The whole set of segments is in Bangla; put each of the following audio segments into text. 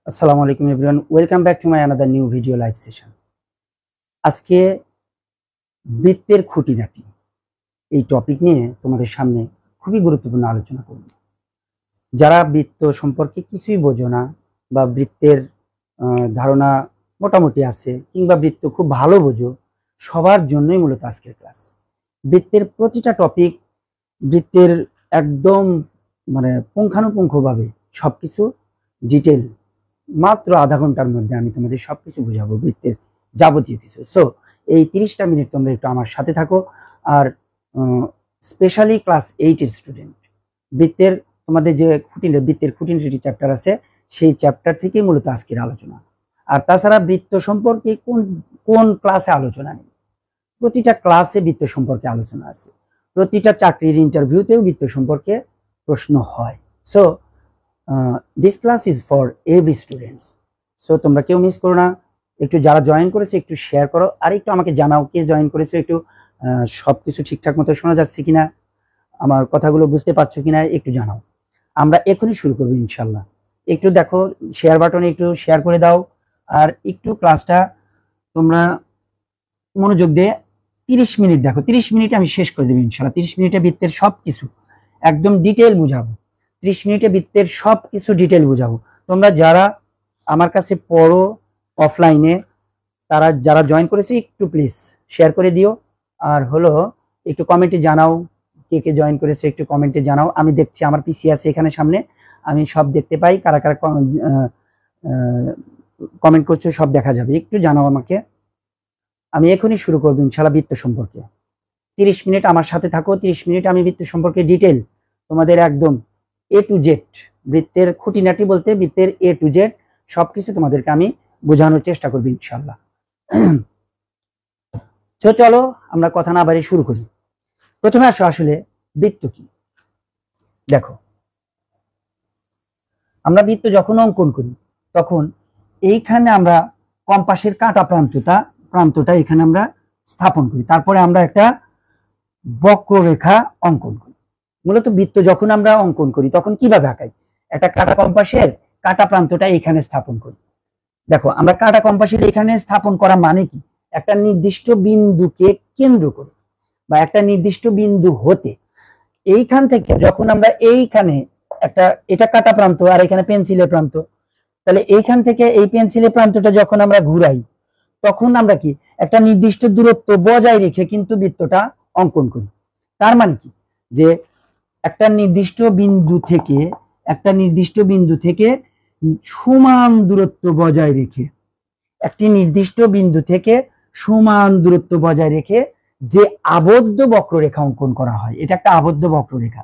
আসসালামু আলাইকুম everyone, welcome back to my another new video live session. আজকে বৃত্তের খুঁটিনাটি এই টপিক নিয়ে তোমাদের সামনে খুবই গুরুত্বপূর্ণ আলোচনা করব। যারা বৃত্ত সম্পর্কে কিছুই বোঝো না বা বৃত্তের ধারণা মোটামুটি আছে কিংবা বৃত্ত খুব ভালো বোঝো, সবার জন্যই মূলত আজকের ক্লাস। বৃত্তের প্রতিটা টপিক, বৃত্তের একদম পুঙ্খানুপুঙ্খভাবে সবকিছু ডিটেল মাত্র আধা ঘন্টার মধ্যে আমি তোমাদের সবকিছু বুঝাবো, বৃত্তের যাবতীয় কিছু। সো এই 30টা মিনিট তোমরা একটু আমার সাথে থাকো। আর স্পেশালি ক্লাস 8-এর স্টুডেন্ট, বৃত্তের তোমাদের যে বৃত্তের খুঁটিনাটি চ্যাপ্টার আছে, সেই চ্যাপ্টার থেকেই মূলত আজকের আলোচনা। আর তাছাড়া বৃত্ত সম্পর্কে কোন কোন ক্লাসে আলোচনা নেই, প্রতিটা ক্লাসে বৃত্ত সম্পর্কে আলোচনা আছে। প্রতিটা চাকরির ইন্টারভিউতেও বৃত্ত সম্পর্কে প্রশ্ন হয়। So this class is for every students. So তোমরা কেউ মিস করো না। একটু যারা জয়েন করেছে একটু শেয়ার করো, আর একটু আমাকে জানাও কে জয়েন করেছে, একটু সবকিছু ঠিকঠাক মতো শোনা যাচ্ছে কিনা, আমার কথাগুলো বুঝতে পারছো কিনা একটু জানাও। আমরা এখনই শুরু করবো ইনশাল্লাহ। একটু দেখো, শেয়ার বাটনে একটু শেয়ার করে দাও, আর একটু ক্লাসটা তোমরা মনোযোগ দিয়ে 30 মিনিট দেখো। 30 মিনিটে আমি শেষ করে দেবো ইনশাল্লাহ। 30 মিনিটে বৃত্তের সব কিছু একদম ডিটেল বুঝাবো। 30 মিনিটে বৃত্তের সব কিছু ডিটেল বুঝাবো। তোমরা যারা আমার কাছে পড়ো অফলাইনে, তারা যারা জয়েন করেছে একটু প্লিজ শেয়ার করে দিও। আর হলো একটু কমেন্টে জানাও কে কে জয়েন করেছে, একটু কমেন্টে জানাও। আমি দেখছি, আমার পিসি আছে এখানে সামনে, আমি সব দেখতে পাই, কারা কারা কমেন্ট করছো সব দেখা যাবে। একটু জানাও আমাকে। আমি এখনই শুরু করবো ইনশাল্লাহ বৃত্ত সম্পর্কে। 30 মিনিট আমার সাথে থাকো। 30 মিনিট আমি বৃত্ত সম্পর্কে ডিটেল তোমাদের একদম এ টু জেড, বৃত্তের খুঁটিনাটি বলতে বৃত্তের এ টু জেড সবকিছু তোমাদেরকে আমি বোঝানোর চেষ্টা করবো ইনশাল্লাহ। চলো আমরা কথা না বাড়িয়ে শুরু করি। প্রথমে আসো, আসলে বৃত্ত কি। দেখো, আমরা বৃত্ত যখন অঙ্কন করি তখন এইখানে আমরা কম্পাসের কাটা প্রান্তটা এখানে আমরা স্থাপন করি, তারপরে আমরা একটা বক্ররেখা অঙ্কন করি। মূলত বৃত্ত যখন আমরা অঙ্কন করি তখন কিভাবে আঁকাই, একটা কাটা কম্পাসের কাটা প্রান্তটা এখানে স্থাপন করি। দেখো, আমরা কাটা কম্পাসের এখানে স্থাপন করা মানে কি, একটা নির্দিষ্ট বিন্দুকে কেন্দ্র করে বা একটা নির্দিষ্ট বিন্দু হতে এইখান থেকে যখন আমরা এইখানে এটা কাটা প্রান্ত আর এখানে পেন্সিলের প্রান্ত, তাহলে এইখান থেকে এই পেন্সিলের প্রান্তটা যখন আমরা ঘুরাই তখন আমরা কি একটা নির্দিষ্ট দূরত্ব বজায় রেখে কিন্তু বৃত্তটা অঙ্কন করি। তার মানে কি, যে একটা নির্দিষ্ট বিন্দু থেকে সমান দূরত্ব বজায় রেখে, একটি নির্দিষ্ট বিন্দু থেকে সমান দূরত্ব বজায় রেখে যে আবদ্ধ বক্ররেখা অঙ্কন করা হয়, এটা একটা আবদ্ধ বক্ররেখা।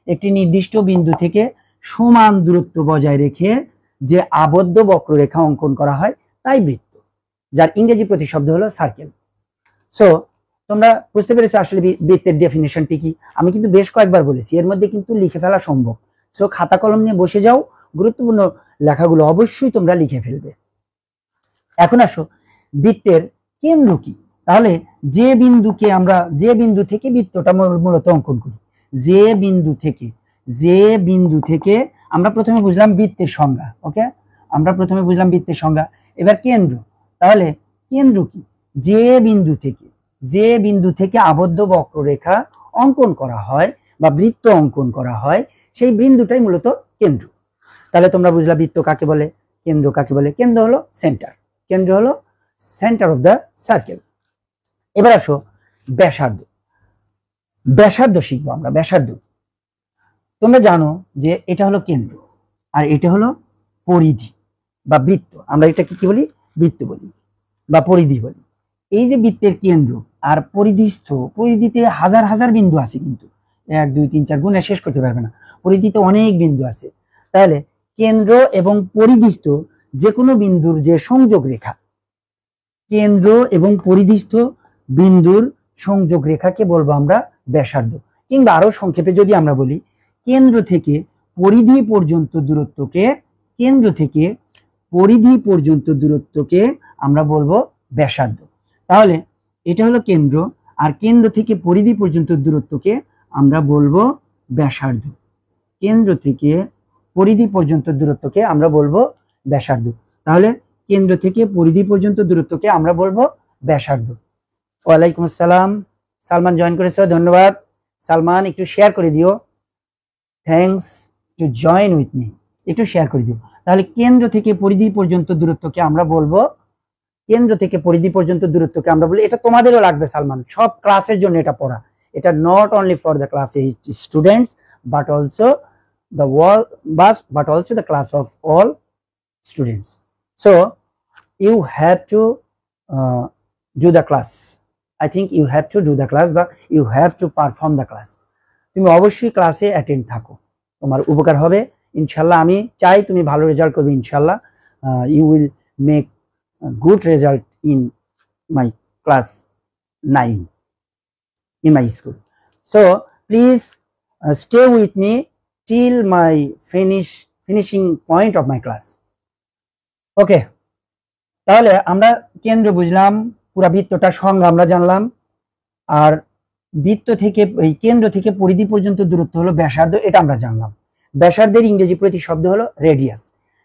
একটি নির্দিষ্ট বিন্দু থেকে সমান দূরত্ব বজায় রেখে যে আবদ্ধ বক্ররেখা অঙ্কন করা হয় তাই বৃত্ত, যার ইংরেজি প্রতিশব্দ হলো সার্কেল। সো তোমরা বুঝতে পেরেছো আসলে বৃত্তের ডেফিনেশনটি কি। আমি কিন্তু বেশ কয়েকবার বলেছি, এর মধ্যে কিন্তু লিখে ফেলা সম্ভব। সো খাতা কলম নিয়ে বসে যাও, গুরুত্বপূর্ণ লেখাগুলো অবশ্যই তোমরা লিখে ফেলবে। এখন আসো, বৃত্তের কেন্দ্র কি। তাহলে যে বিন্দু থেকে বৃত্তটা মূলত অঙ্কন করি, যে বিন্দু থেকে আমরা প্রথমে বুঝলাম বৃত্তের সংজ্ঞা। ওকে, আমরা প্রথমে বুঝলাম বৃত্তের সংজ্ঞা। এবার কেন্দ্র। তাহলে কেন্দ্র কি, যে বিন্দু থেকে আবদ্ধ বক্ররেখা অঙ্কন করা হয় বা বৃত্ত অঙ্কন করা হয়, সেই বিন্দুটাই মূলত কেন্দ্র। তাহলে তোমরা বুঝলা বৃত্ত কাকে বলে, কেন্দ্র কাকে বলে। কেন্দ্র হলো সেন্টার, কেন্দ্র হলো সেন্টার অফ দ্য সার্কেল। এবার আসো ব্যাসার্ধ শিখবো আমরা। ব্যাসার্ধ তোমরা জানো যে এটা হলো কেন্দ্র আর এটা হলো পরিধি বা বৃত্ত। আমরা এটাকে কি বলি, বৃত্ত বলি বা পরিধি বলি। এই যে বৃত্তের কেন্দ্র আর পরিধিতে হাজার হাজার বিন্দু আছে, কিন্তু 1 2 3 4 গুণে শেষ করতে পারবে না, পরিধিতে অনেক বিন্দু আছে। তাহলে কেন্দ্র এবং পরিধিস্থ যে কোনো বিন্দুর যে সংযোগ রেখা, কেন্দ্র এবং পরিধিস্থ বিন্দুর সংযোগ রেখাকে বলবো আমরা ব্যাসার্ধ। কিংবা আরো সংক্ষেপে যদি আমরা বলি, কেন্দ্র থেকে পরিধি পর্যন্ত দূরত্বকে আমরা বলবো ব্যাসার্ধ। তাহলে এটা হলো কেন্দ্র, আর কেন্দ্র থেকে পরিধি পর্যন্ত দূরত্বকে আমরা বলবো ব্যাসার্ধ। কেন্দ্র থেকে পরিধি পর্যন্ত দূরত্বকে আমরা বলবো ব্যাসার্ধ। তাহলে কেন্দ্র থেকে পরিধি পর্যন্ত দূরত্বকে আমরা বলবো ব্যাসার্ধ। ওয়ালাইকুম আসসালাম, সালমান জয়েন করেছো, ধন্যবাদ। সালমান একটু শেয়ার করে দিও, thanks to join with me, একটু শেয়ার করে দিও। তাহলে কেন্দ্র থেকে পরিধি পর্যন্ত দূরত্বকে আমরা বলবো, কেন্দ্র থেকে পরিধি পর্যন্ত দূরত্বকে আমরা বলি, এটা তোমাদেরও লাগবে সালমান, সব ক্লাসের জন্য এটা পড়া, এটা not only for the class students but also the wall but also the class of all students. So you have to do the class. I think you have to do the class, but you have to perform the class. তুমি অবশ্যই ক্লাসে অ্যাটেন্ড থাকো, তোমার উপকার হবে ইনশাল্লাহ। আমি চাই তুমি ভালো রেজাল্ট করবে ইনশাল্লাহ। You will make good result in my class 9 in my school. So please stay with me till my finishing point of my class. Okay, তাহলে আমরা কেন্দ্র বুঝলাম, পুরা বৃত্তটার সংজ্ঞা আমরা জানলাম, আর বৃত্ত থেকে এই কেন্দ্র থেকে পরিধি পর্যন্ত দূরত্ব হলো ব্যাসার্ধ, এটা আমরা জানলাম। ব্যাসার্ধের ইংরেজি প্রতিশব্দ হলো রেডিয়াস,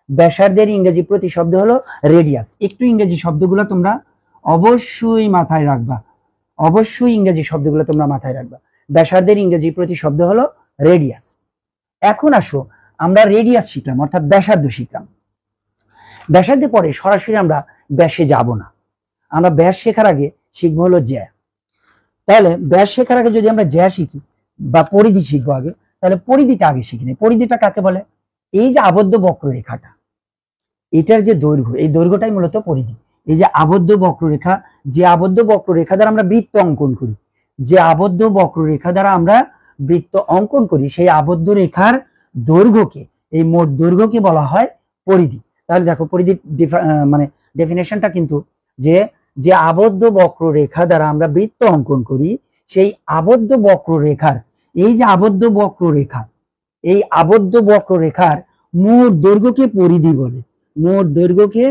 ব্যাসার্ধের ইংরেজি প্রতিশব্দ হলো রেডিয়াস। একটু ইংরেজি শব্দগুলো তোমরা অবশ্যই মাথায় রাখবা, অবশ্যই ইংরেজি শব্দগুলো তোমরা মাথায় রাখবা। ব্যাসার্ধের ইংরেজি প্রতিশব্দ হলো রেডিয়াস। এখন আসো আমরা রেডিয়াস শিখলাম, অর্থাৎ ব্যাসার্ধ শিখলাম। ব্যাসার্ধে পরে সরাসরি আমরা ব্যাসে যাব না, আমরা ব্যাস শেখার আগে শিখবো হলো জ্যা। তাহলে ব্যাস শেখার আগে যদি আমরা জ্যা শিখি বা পরিধি শিখবো আগে, তাহলে পরিধিটা আগে শিখি নেই। পরিধিটা কাকে বলে? এই যে আবদ্ধ বক্ররেখাটা, এটার যে দৈর্ঘ্য, এই দৈর্ঘ্যটাই মূলত পরিধি। এই যে আবদ্ধ বক্ররেখা, যে আবদ্ধ বক্ররেখা দ্বারা আমরা বৃত্ত অঙ্কন করি, যে আবদ্ধ বক্ররেখা দ্বারা আমরা বৃত্ত অঙ্কন করি, সেই আবদ্ধ রেখার দৈর্ঘ্যকে, এই মোট দৈর্ঘ্যকে বলা হয় পরিধি। তাহলে দেখো পরিধির মানে ডেফিনেশনটা কিন্তু যে যে আবদ্ধ বক্ররেখা দ্বারা আমরা বৃত্ত অঙ্কন করি, সেই আবদ্ধ বক্ররেখার, এই যে আবদ্ধ বক্ররেখা, এই আবদ্ধ বক্ররেখার মোট দৈর্ঘ্যকে পরিধি বলে, মোট দৈর্ঘ্যকে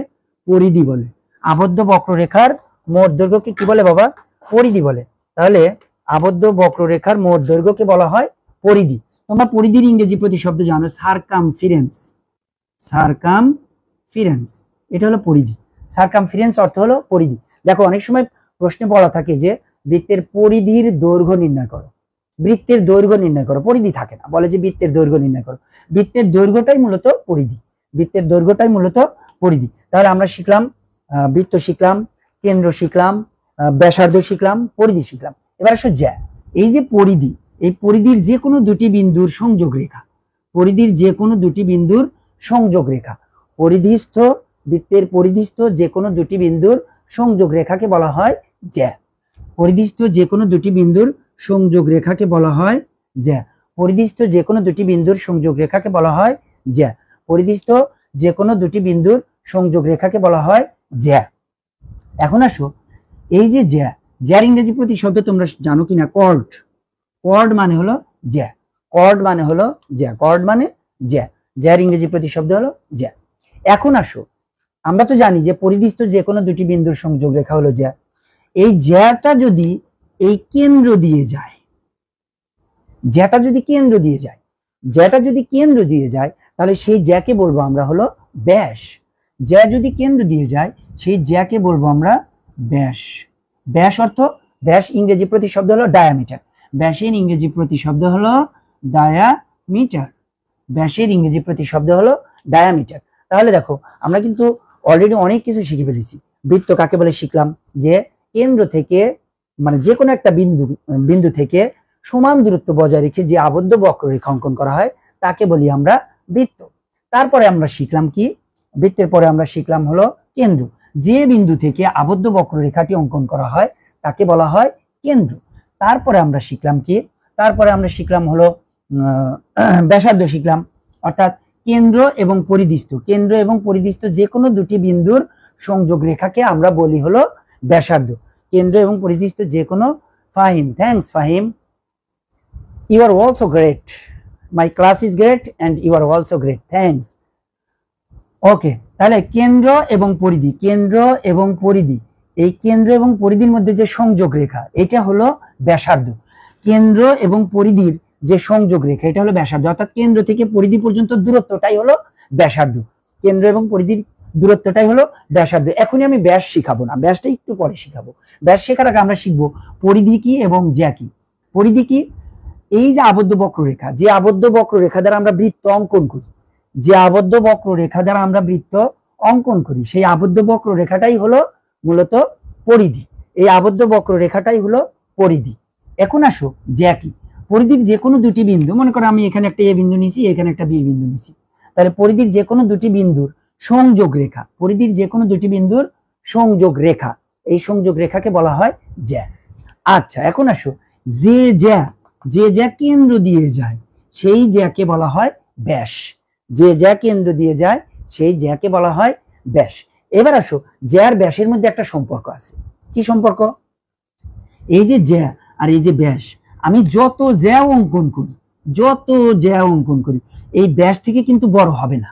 পরিধি বলে। আবদ্ধ বক্ররেখার মোট দৈর্ঘ্যকে কি বলে বাবা? পরিধি বলে। তাহলে আবদ্ধ বক্ররেখার মোট দৈর্ঘ্যকে বলা হয় পরিধি। তোমরা পরিধির ইংরেজি প্রতিশব্দ জানো, সারকামফিরেন্স। সারকামফিরেন্স এটা হলো পরিধি। সারকামফিরেন্স অর্থ হলো পরিধি। দেখো অনেক সময় প্রশ্নে বলা থাকে যে বৃত্তের পরিধির দৈর্ঘ্য নির্ণয় করো, বৃত্তের দৈর্ঘ্য নির্ণয় করো, পরিধি থাকে না, বলে যে বৃত্তের দৈর্ঘ্য নির্ণয় করো। বৃত্তের দৈর্ঘ্যটাই মূলত পরিধি, বৃত্তের দৈর্ঘ্যটাই মূলত পরিধি। তাহলে আমরা শিখলাম বৃত্ত শিখলাম, কেন্দ্র শিখলাম, ব্যাসার্ধ শিখলাম, পরিধি শিখলাম। এবার আসো জ্যা। এই যে পরিধি, এই পরিধির যে কোনো দুটি বিন্দুর সংযোগ রেখা, পরিধির যে কোনো দুটি বিন্দুর সংযোগ রেখা, পরিধিস্থ বৃত্তের পরিধিস্থ যে কোনো দুটি বিন্দুর সংযোগ রেখাকে বলা হয় জ্যা। পরিধিস্থ যে কোনো দুটি বিন্দুর সংযোগ রেখাকে বলা হয় জ্যা। পরিধিস্থ যে কোনো দুটি বিন্দুর সংযোগ রেখাকে বলা হয় জ্যা। পরিধিস্থ যে কোনো দুটি বিন্দুর সংযোগ রেখাকে বলা হয় জ্যা। এখন আসো এই যে জ্যা, জ্যার ইংরেজি প্রতিশব্দ তোমরা জানো কিনা? কর্ড। কর্ড মানে হলো জ্যা, কর্ড মানে হলো জ্যা, কর্ড মানে জ্যা। জ্যার ইংরেজি প্রতিশব্দ হলো জ্যা। এখন আসো আমরা তো জানি যে পরিধিস্থ যে কোনো দুটি বিন্দুর সংযোগ রেখা হলো জ্যা। এই জ্যাটা যদি এই কেন্দ্র দিয়ে যায়, জ্যাটা যদি কেন্দ্র দিয়ে যায়, জ্যাটা যদি কেন্দ্র দিয়ে যায়, তাহলে সেই জ্যাকে বলবো আমরা হলো ব্যাস। জ্যা যদি কেন্দ্র দিয়ে যায়, সেই জ্যাকে বলবো আমরা ব্যাস। ব্যাস অর্থ, ব্যাস ইংরেজি প্রতিশব্দ হলো ডায়ামিটার। ব্যাসের ইংরেজি প্রতিশব্দ হলো ডায়ামিটার। ব্যাসের ইংরেজি প্রতিশব্দ হলো ডায়ামিটার। তাহলে দেখো আমরা কিন্তু অলরেডি অনেক কিছু শিখে ফেলেছি। বৃত্ত কাকে বলে শিখলাম, যে কেন্দ্র থেকে মানে যে কোনো একটা বিন্দু থেকে সমান দূরত্ব বজায় রেখে যে আবদ্ধ বক্ররেখা অঙ্কন করা হয় তাকে বলি আমরা বৃত্ত। তারপরে আমরা শিখলাম কি, বৃত্তের পরে আমরা শিখলাম হলো কেন্দ্র। যে বিন্দু থেকে আবদ্ধ বক্ররেখাটি অঙ্কন করা হয় তাকে বলা হয় কেন্দ্র। তারপরে আমরা শিখলাম কি, তারপরে আমরা শিখলাম হলো ব্যাসার্ধ শিখলাম, অর্থাৎ কেন্দ্র এবং পরিধিস্থ, কেন্দ্র এবং পরিধিস্থ যে কোনো দুটি বিন্দুর সংযোগ রেখাকে আমরা বলি হলো ব্যাসার্ধ। কেন্দ্র এবং পরিধিস্থ যে কোনো, Fahim, thanks Fahim, you are also great, my class is great and you are also great, thanks. Okay, তাহলে কেন্দ্র এবং পরিধি, কেন্দ্র এবং পরিধি, এই কেন্দ্র এবং পরিধির মধ্যে যে সংযোগ রেখা এটা হলো ব্যাসার্ধ। কেন্দ্র এবং পরিধির যে সংযোগ রেখা এটা হলো ব্যাসার্ধ, অর্থাৎ কেন্দ্র থেকে পরিধি পর্যন্ত দূরত্বটাই হলো ব্যাসার্ধ। কেন্দ্র এবং পরিধির দূরত্বটাই হলো ব্যাসার্ধ। এখনই আমি ব্যাস শিখাবো না, ব্যাসটা একটু পরে শিখাবো। ব্যাস শেখার আগে আমরা শিখবো পরিধি কি এবং জ্যা কি। পরিধি কি? এই যে আবদ্ধ বক্ররেখা, যে আবদ্ধ বক্ররেখা দ্বারা আমরা বৃত্ত অঙ্কন করি, যে আবদ্ধ বক্ররেখা দ্বারা আমরা বৃত্ত অঙ্কন করি, সেই আবদ্ধ বক্ররেখাটাই হলো মূলত পরিধি। এই আবদ্ধ বক্ররেখাটাই হলো পরিধি। এখন আসো জ্যা কি। পরিধির যে কোনো দুটি বিন্দু, মনে করো আমি এখানে একটা এ বিন্দু নিছি, এখানে একটা বি বিন্দু নিছি, তাহলে পরিধির যে কোনো দুটি বিন্দুর সংযোগ রেখা, পরিধির যে কোনো দুটি বিন্দুর সংযোগ রেখা, এই সংযোগ রেখাকে বলা হয় জ্যা। আচ্ছা এখন আসো, যে জ্যা কেন্দ্র দিয়ে যায় সেই জ্যাকে বলা হয় ব্যাস। যে জ্যা কেন্দ্র দিয়ে যায় সেই জ্যাকে বলা হয় ব্যাস। এবার আসো, জ্যার ব্যাসের মধ্যে একটা সম্পর্ক আছে। কি সম্পর্ক? এই যে জ্যা আর এই যে ব্যাস, আমি যত জ্যা অঙ্কন করি এই ব্যাস থেকে কিন্তু বড় হবে না,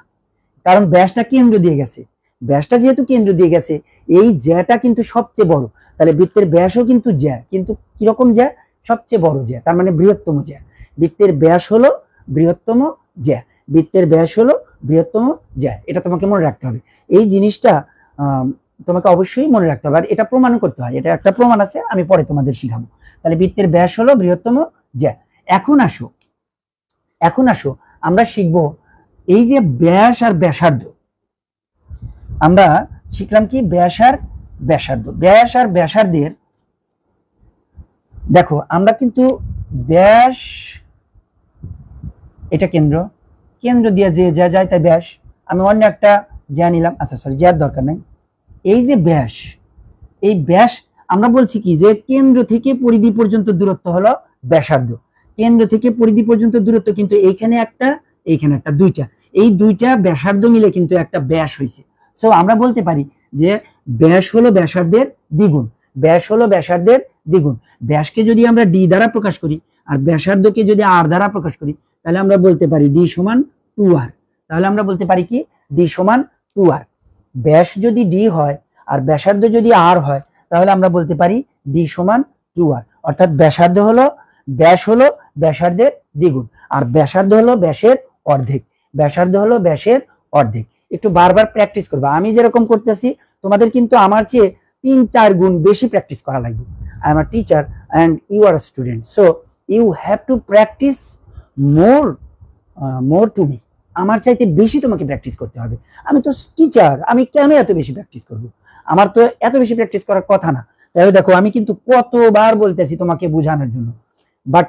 কারণ ব্যাসটা কেন্দ্র দিয়ে গেছে। ব্যাসটা যেহেতু কেন্দ্র দিয়ে গেছে, এই জ্যাটা কিন্তু সবচেয়ে বড়। তাহলে বৃত্তের ব্যাসও কিন্তু জ্যা, কিন্তু কিরকম জ্যা? সবচেয়ে বড় জ্যা, তার মানে বৃহত্তম জ্যা। বৃত্তের ব্যাস হলো বৃহত্তম জ্যা, বৃত্তের ব্যাস হলো বৃহত্তম জ্যা। এটা তোমাকে মনে রাখতে হবে। এই জিনিসটা তোমাকে অবশ্যই মনে রাখতে হবে, আর এটা প্রমাণ করতে হয়। এটা একটা প্রমাণ আছে, আমি পরে তোমাদের শিখাবো। তাহলে বৃত্তের ব্যাস হলো বৃহত্তম জ্যা। এখন আসো আমরা শিখবো এই যে ব্যাস আর ব্যাসার্ধ। আমরা শিখলাম কি? ব্যাস আর ব্যাসার্ধ। ব্যাস আর ব্যাসার্ধের, দেখো আমরা কিন্তু ব্যাস, এটা কেন্দ্র, কেন্দ্র দিয়ে যে যা যায় তাই ব্যাস। আমি অন্য একটা যা নিলাম, আচ্ছা সরি, যার দরকার নাই। এই যে ব্যাস, এই ব্যাস আমরা বলছি কি যে কেন্দ্র থেকে পরিধি পর্যন্ত দূরত্ব হলো ব্যাসার্ধ। কেন্দ্র থেকে পরিধি পর্যন্ত দূরত্ব কিন্তু এইখানে একটা, এইখানে একটা, দুইটা, এই দুইটা ব্যাসার্ধ মিলে কিন্তু একটা ব্যাস হয়েছে। সো আমরা বলতে পারি যে ব্যাস হলো ব্যাসার্ধের দ্বিগুণ। ব্যাস হলো ব্যাসার্ধের দ্বিগুণ। ব্যাসকে যদি আমরা ডি দ্বারা প্রকাশ করি আর ব্যাসার্ধকে যদি আর দ্বারা প্রকাশ করি, তাহলে আমরা বলতে পারি ডি সমান 2r। তাহলে আমরা বলতে পারি কি? ডি সমান 2r। ব্যাস যদি ডি হয় আর ব্যাসার্ধ যদি আর হয়, তাহলে আমরা বলতে পারি ডি সমান 2r। অর্থাৎ ব্যাসার্ধ হলো, ব্যাস হলো ব্যাসার্ধের দ্বিগুণ, আর ব্যাসার্ধ হলো ব্যাসের অর্ধেক। ব্যাসার্ধ হলো ব্যাসের অর্ধেক। একটু বারবার প্র্যাকটিস করবা। আমি যেরকম করতেছি তোমাদের কিন্তু আমার চেয়ে 3-4 গুণ বেশি প্র্যাকটিস করা লাগবে। I am a teacher and you are a student, so you have to practice more to me. আমার চাইতে বেশি তোমাকে প্র্যাকটিস করতে হবে। আমি তো টিচার, আমি কেন এত বেশি প্র্যাকটিস করব? আমার তো এত বেশি প্র্যাকটিস করার কথা না। তাহলে দেখো আমি কিন্তু কতবার বলতেছি তোমাকে বোঝানোর জন্য, বাট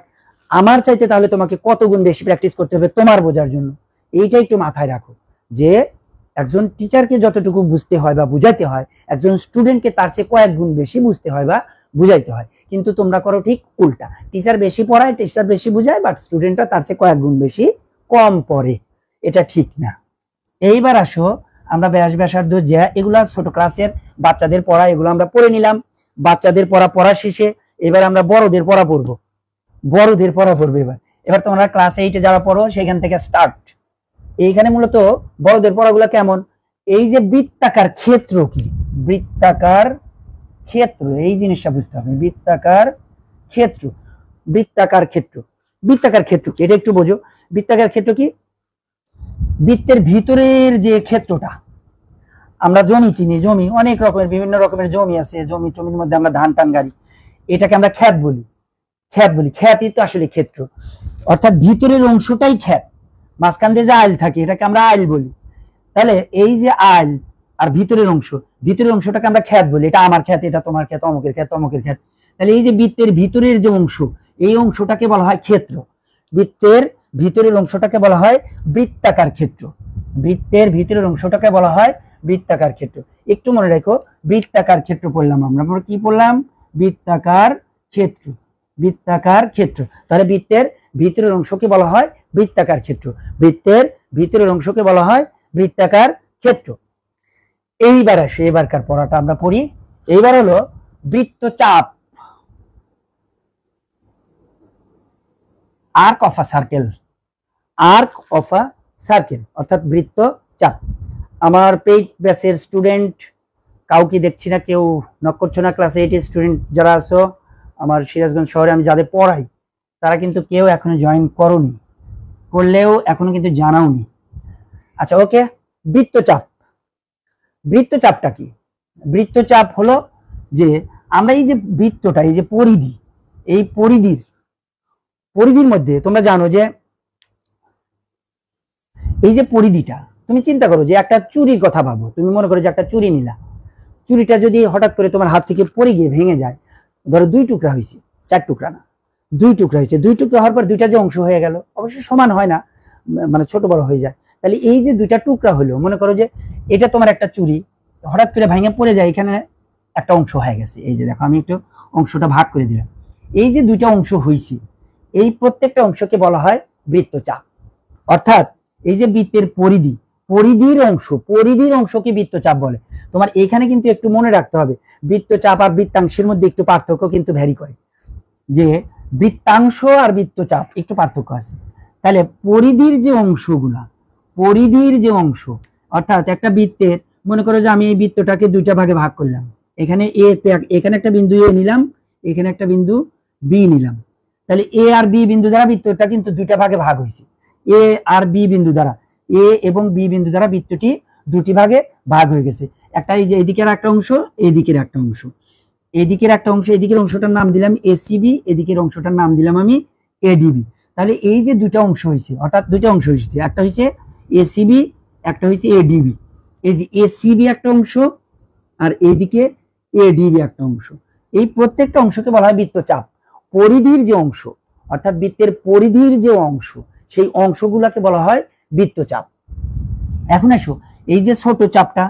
আমার চাইতে তাহলে তোমাকে কত গুণ বেশি প্র্যাকটিস করতে হবে তোমার বোঝার জন্য। এইটা একটু মাথায় রাখো যে একজন টিচারকে যতটুকু বুঝতে হয় বা বুঝাইতে হয়, একজন স্টুডেন্টকে তার চেয়ে কয়েক গুণ বেশি বুঝতে হয় বা বুঝাইতে হয়। কিন্তু তোমরা করো ঠিক উল্টা। টিচার বেশি পড়ায়, টিচার বেশি বুঝায়, বাট স্টুডেন্টরা তার চেয়ে কয়েক গুণ বেশি কম পড়ে। এটা ঠিক না। এইবার আসো, আমরা ব্যাস, ব্যাসার্ধ, জ্যা, এগুলা ছোট ক্লাসের বাচ্চাদের পড়া, এগুলো আমরা পড়ে নিলাম। বাচ্চাদের পড়া শেষে এবার আমরা বড়দের পড়া পড়বো। এবার তোমরা ক্লাস 8-এ যারা পড়ো সেখান থেকে স্টার্ট। এইখানে মূলত বড়দের পড়াগুলো কেমন? এই যে বৃত্তাকার ক্ষেত্র কি, বৃত্তাকার ক্ষেত্র, এই জিনিসটা বুঝতে হবে। বৃত্তাকার ক্ষেত্র কি এটা একটু বোঝো। বৃত্তাকার ক্ষেত্র কি? বৃত্তের ভিতরের যে ক্ষেত্রটা, আমরা জমি চিনি, জমি অনেক রকমের, বিভিন্ন রকমের জমি আছে, জমির মধ্যে আমরা ধান টান গাড়ি, এটাকে আমরা খ্যাত বলি। খ্যাতই তো আসলে ক্ষেত্র, অর্থাৎ ভিতরের অংশটাই খ্যাত। মাঝখান দিয়ে যে আইল থাকে এটাকে আমরা আইল বলি। তাহলে এই যে আইল আর ভিতরের অংশটাকে আমরা খ্যাত বলি। এটা আমার খ্যাত, এটা তোমার খ্যাত, অমুকের খ্যাত, তমুকের খ্যাত। তাহলে এই যে বৃত্তের ভিতরের যে অংশ, এই অংশটাকে বলা হয় ক্ষেত্র। বৃত্তের ভিতরের অংশটাকে বলা হয় বৃত্তাকার ক্ষেত্র। বৃত্তের ভিতরের অংশটাকে বলা হয় বৃত্তাকার ক্ষেত্র। একটু মনে রাখো, বৃত্তাকার ক্ষেত্র পড়লাম আমরা কি পড়লাম? বৃত্তাকার ক্ষেত্র। তাহলে বৃত্তের ভিতরের অংশকে বলা হয় বৃত্তাকার ক্ষেত্র। বৃত্তের ভিতরের অংশকে বলা হয় বৃত্তাকার ক্ষেত্র। এইবার আসে, এবারকার পড়াটা আমরা পড়ি। এইবার হলো বৃত্তচাপ, আর্ক অফ আ সার্কেল, অর্থাৎ বৃত্তচাপ। আমার পেইড ব্যাচের স্টুডেন্ট কাউকে দেখছি না, কেউ নক করছো না। ক্লাস 8-এর স্টুডেন্ট যারা আছো আমার সিরাজগঞ্জ শহরে আমি যাদের পড়াই, তারা কিন্তু কেউ এখনো জয়েন করোনি, করলেও এখনো কিন্তু জানাওনি। আচ্ছা ওকে, বৃত্তচাপ। বৃত্তচাপটা কি? বৃত্তচাপ হলো যে আমরা এই যে বৃত্তটা, এই যে পরিধি, এই পরিধির মধ্যে তোমরা জানো যে এই যে পরিধিটা, তুমি চিন্তা করো যে একটা চুরির কথা ভাবো, তুমি মনে করো যে একটা চুরি নিলা, চুরিটা যদি হঠাৎ করে তোমার হাত থেকে পড়ে গিয়ে ভেঙে যায়, ধরো 2 টুকরা হয়েছে, 4 টুকরা না, 2 টুকরা হয়েছে, 2 টুকরা হওয়ার পর 2টা যে অংশ হয়ে গেল, অবশ্যই সমান হয় না, মানে ছোট বড় হয়ে যায়। তাহলে এই যে 2টা টুকরা হলো, মনে করো যে এটা তোমার একটা চুরি, হঠাৎ করে ভেঙে পড়ে যায়, এখানে একটা অংশ হয়ে গেছে। এই যে দেখো আমি একটু অংশটা ভাগ করে দিলাম, এই যে 2টা অংশ হয়েছে, এই প্রত্যেকটা অংশকে বলা হয় বৃত্তচাপ। অর্থাৎ এই যে বৃত্তের পরিধির অংশকে বৃত্তচাপ বলে। তোমার এখানে কিন্তু একটু মনে রাখতে হবে, বৃত্তচাপ আর বৃত্তাংশের মধ্যে একটু পার্থক্য কিন্তু ভ্যারি করে, যে বৃত্তাংশ আর বৃত্তচাপ একটু পার্থক্য আছে। তাহলে পরিধির যে অংশ, অর্থাৎ একটা বৃত্তের, মনে করো যে আমি এই বৃত্তটাকে 2টা ভাগে ভাগ করলাম, এখানে এখানে একটা বিন্দু এ নিলাম, এখানে একটা বিন্দু বি নিলাম, তাহলে এ আর বি বিন্দু দ্বারা বৃত্তটা কিন্তু 2টা ভাগে ভাগ হয়েছে। এ আর বি বিন্দু দ্বারা, এ এবং বি বিন্দু দ্বারা বৃত্তটি 2টি ভাগে ভাগ হয়ে গেছে। একটা এই যে এদিকের একটা অংশ, এদিকের একটা অংশ, এদিকের অংশটার নাম দিলাম এসিবি, এদিকের অংশটার নাম দিলাম আমি এডিবি। তাহলে এই যে 2টা অংশ হয়েছে, অর্থাৎ 2টা অংশ হয়েছে, একটা হয়েছে এসিবি, একটা হয়েছে এডিবি। এই যে এসিবি একটা অংশ আর এইদিকে এডিবি একটা অংশ, এই প্রত্যেকটা অংশকে বলা হয় বৃত্তচাপ। পরিধির যে অংশ, অর্থাৎ বৃত্তের পরিধির যে অংশ, সেই অংশগুলোকে বলা হয় বৃত্তচাপ। এখন আসো, এই যে ছোট চাপটা,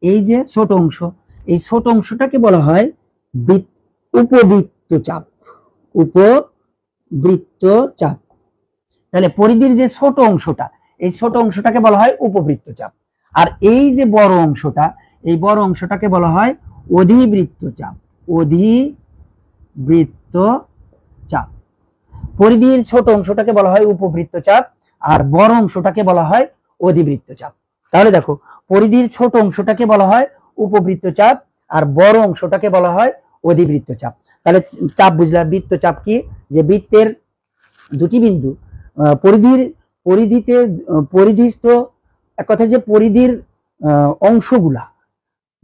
এই যে ছোট অংশ, এই ছোট অংশটাকে বলা হয় উপবৃত্তচাপ। তাহলে পরিধির যে ছোট অংশটা, এই ছোট অংশটাকে বলা হয় উপবৃত্তচাপ। আর এই যে বড় অংশটা, এই বড় অংশটাকে বলা হয় অধিবৃত্তচাপ। পরিধির ছোট অংশটাকে বলা হয় উপবৃত্তচাপ, আর বড় অংশটাকে বলা হয় অধিবৃত্তচাপ। তাহলে দেখো, পরিধির ছোট অংশটাকে বলা হয় উপবৃত্তচাপ, আর বড় অংশটাকে বলা হয় অধিবৃত্তচাপ। তাহলে চাপ বুঝলাম। বৃত্তচাপ কি? যে বৃত্তের 2টি বিন্দু পরিধিস্থ, এক কথা যে পরিধির অংশগুলা,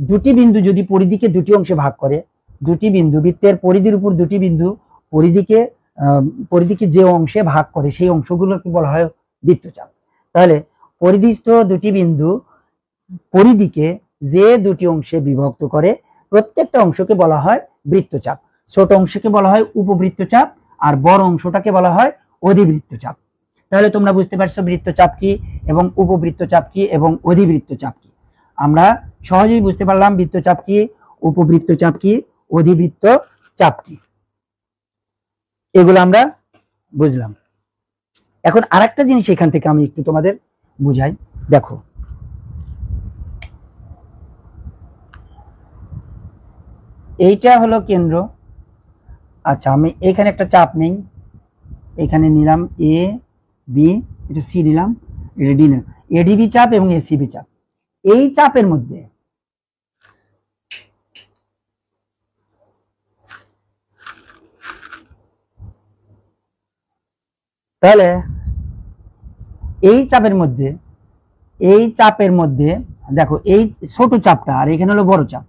2টি বিন্দু যদি পরিধিকে 2টি অংশে ভাগ করে, 2টি বিন্দু বৃত্তের পরিধির উপর 2টি বিন্দু পরিধিকে যে অংশে ভাগ করে, সেই অংশগুলোকে বলা হয় বৃত্তচাপ। তাহলে পরিধিস্থ 2টি বিন্দু পরিধিকে যে 2টি অংশে বিভক্ত করে, প্রত্যেকটা অংশকে বলা হয় বৃত্তচাপ। ছোট অংশকে বলা হয় উপবৃত্তচাপ, আর বড় অংশটাকে বলা হয় অধিবৃত্তচাপ। তাহলে তোমরা বুঝতে পারছো বৃত্তচাপ কি এবং উপবৃত্তচাপ কি এবং অধিবৃত্তচাপ কি। আমরা সহজেই বুঝতে পারলাম বৃত্তচাপ কি, উপবৃত্তচাপ কি, অধিবৃত্তচাপ কি, এগুলো আমরা বুঝলাম। এখন আরেকটা জিনিস এখান থেকে আমি একটু তোমাদের বুঝাই। দেখো, এইটা হলো কেন্দ্র। আচ্ছা, আমি এখানে একটা চাপ নেই, এখানে নিলাম এ বি, এটা সি নিলাম, এটা ডি নিলাম, এডিবি চাপ এবং এসিবি চাপ। এই চাপের মধ্যে তাহলে এই চাপের মধ্যে দেখো, এই ছোট চাপটা আর এখানে হলো বড় চাপ।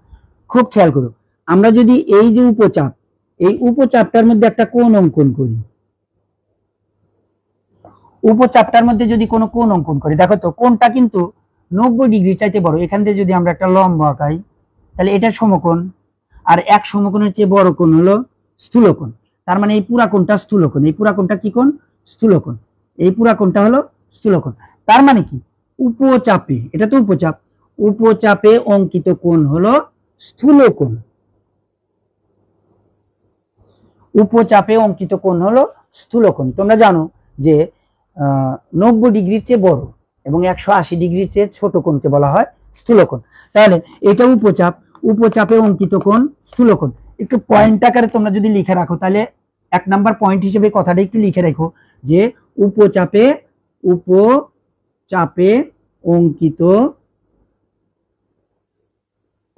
খুব খেয়াল করো, আমরা যদি এই যে উপচাপ, এই উপচাপটার মধ্যে একটা কোণ অঙ্কন করি, উপচাপটার মধ্যে যদি কোনো কোণ অঙ্কন করি, দেখো তো কোণটা কিন্তু 90 ডিগ্রি চাইতে বড়। এখান থেকে যদি আমরা একটা লম্ব আঁকাই, তাহলে এটা সমকোণ, আর এক সমকোণের চেয়ে বড় কোণ হলো স্থূলকোণ। তার মানে এই পুরা কোণটা স্থূলকোণ, এই পুরা কোণটা কি কোণ? স্থূলকোণ। এই পুরা কোণটা হলো স্থূলকোণ। তার মানে কি, উপচাপে, এটা তো উপচাপ, উপচাপে অঙ্কিত কোণ হলো স্থূলকোণ। উপচাপে অঙ্কিত কোণ হলো স্থূলকোণ। তোমরা জানো যে 90 ডিগ্রির চেয়ে বড় এবং 180 ডিগ্রির চেয়ে ছোট কোণকে বলা হয় স্থূলকোণ। তাহলে এটা উপচাপ, উপচাপে অঙ্কিত কোণ স্থূলকোণ। একটু পয়েন্ট আকারে তোমরা যদি লিখে রাখো, তাহলে 1 নাম্বার পয়েন্ট হিসেবে কথাটা একটু লিখে রাখো যে উপচাপে অঙ্কিত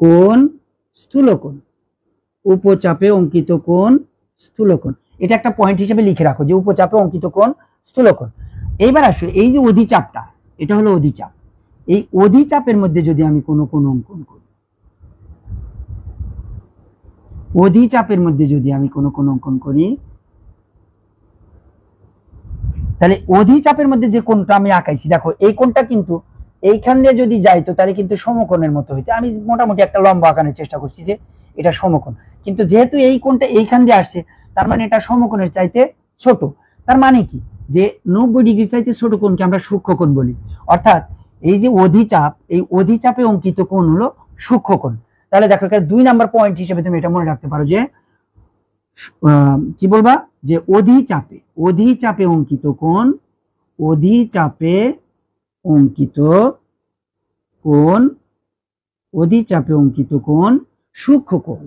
কোণ স্থূলকোণ। উপচাপে অঙ্কিত কোণ স্থূলকোণ, এটা একটা পয়েন্ট হিসেবে লিখে রাখো যে উপচাপে অঙ্কিত কোণ স্থূলকোণ। এইবার আসো, এই যে অধিচাপটা, এটা হলো অধিচাপ। এই অধিচাপের মধ্যে যদি আমি কোনো কোণ অঙ্কন করি, অধিচাপের মধ্যে যদি আমি কোনো কোণ অঙ্কন করি, তাহলে অধিচাপের মধ্যে যে কোণটা আমি আঁকাইছি, দেখো এই কোণটা কিন্তু এইখান দিয়ে যদি যাইতো তাহলে কিন্তু সমকোণের মতো হইতো। আমি মোটামুটি একটা লম্বা আঁকানোর চেষ্টা করছি যে এটা সমকোণ, কিন্তু যেহেতু এই কোণটা এইখান দিয়ে আসছে, তার মানে এটা সমকোণের চাইতে ছোট। তার মানে কি, যে 90 ডিগ্রি চাইতে ছোট কোণকে আমরা সূক্ষ্মকোণ বলি। অর্থাৎ এই যে অধিচাপ, এই অধিচাপে অঙ্কিত কোণ হলো সূক্ষ্মকোণ। তাহলে দেখো এখানে 2 নাম্বার পয়েন্ট হিসেবে তুমি এটা মনে রাখতে পারো যে কি বলবা, যে অধিচাপে, অধিচাপে অঙ্কিত কোণ, অধিচাপে অঙ্কিত কোণ, অধিচাপে অঙ্কিত কোণ সূক্ষ্মকোণ,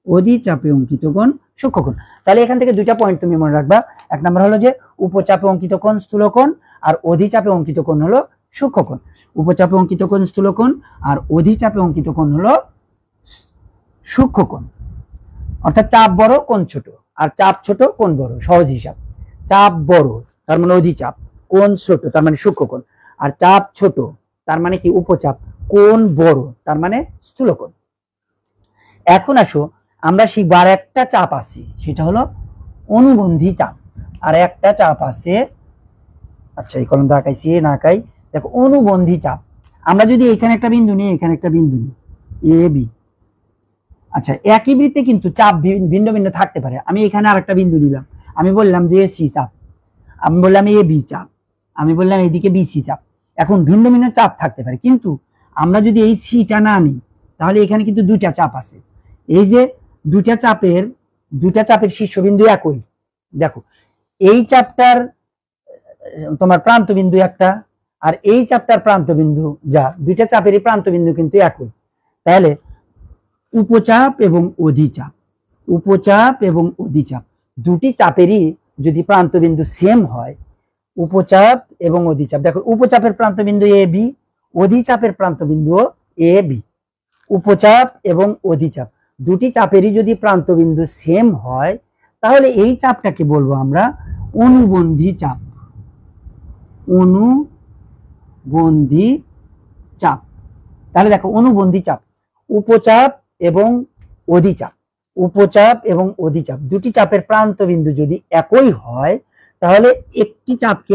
অধিচাপে অঙ্কিত কোণ সূক্ষ্মকোণ। তাহলে এখান থেকে দুইটা পয়েন্ট তুমি মনে রাখবা। এক নাম্বার হলো যে উপচাপে অঙ্কিত কোণ স্থূলকোণ, আর অধিচাপে অঙ্কিত কোণ হলো সূক্ষ্মকোণ। উপচাপে অঙ্কিত কোণ স্থূলকোণ আর অধিচাপে অঙ্কিত কোণ হলো সূক্ষ্মকোণ। অর্থাৎ চাপ বড় কোণ ছোট, আর চাপ ছোট কোণ বড়, সহজ হিসাব। চাপ বড় তার মানে অধিচাপ, কোণ ছোট তার মানে সূক্ষ্মকোণ, আর চাপ ছোট তার মানে কি উপচাপ, কোণ বড় তার মানে স্থূলকোণ। এখন আসো আমরা শিখব আর একটা চাপ আছে, সেটা হলো অনুবন্ধী চাপ। আর একটা চাপ আছে, আচ্ছা এই কলম আঁকাইছি না আঁকাই, দেখো অনুবন্ধী চাপ। আমরা যদি এখানে একটা বিন্দু নিই, এখানে একটা বিন্দু নিই এ বি, আচ্ছা একই বৃত্তে কিন্তু চাপ ভিন্ন ভিন্ন থাকতে পারে। আমি এখানে আরেকটা বিন্দু নিলাম, আমি বললাম যে সি চাপ, আমি বললাম এ বি চাপ, আমি বললাম এদিকে বিসি চাপ। এখন ভিন্ন ভিন্ন চাপ থাকতে পারে, কিন্তু আমরা যদি এই সিটা না নিই তাহলে এখানে কিন্তু দুইটা চাপ আছে। এই যে দুইটা চাপের শীর্ষবিন্দু একই। দেখো এই চাপটার তোমার প্রান্ত বিন্দু একটা, আর এই চাপটার প্রান্ত বিন্দু, যা দুইটা চাপেরই প্রান্ত বিন্দু কিন্তু একই। তাহলে উপচাপ এবং অধিচাপ, উপচাপ এবং অধিচাপ দুটি চাপেরই যদি প্রান্ত বিন্দু সেম হয়, উপচাপ এবং অধিচাপ, দেখো উপচাপের প্রান্ত বিন্দু এ বি, অধিচাপের প্রান্ত বিন্দু এ বি। উপচাপ এবং অধিচাপ দুটি চাপেরই যদি প্রান্ত বিন্দু সেম হয়, তাহলে এই চাপটাকে বলবো আমরা অনুবন্ধী চাপ, অনুবন্ধী চাপ। তাহলে দেখো অনুবন্ধী চাপ, উপচাপ এবং অধিচাপ, উপচাপ এবং অধিচাপ দুটি চাপের প্রান্ত বিন্দু যদি একই হয়, তাহলে একটি চাপকে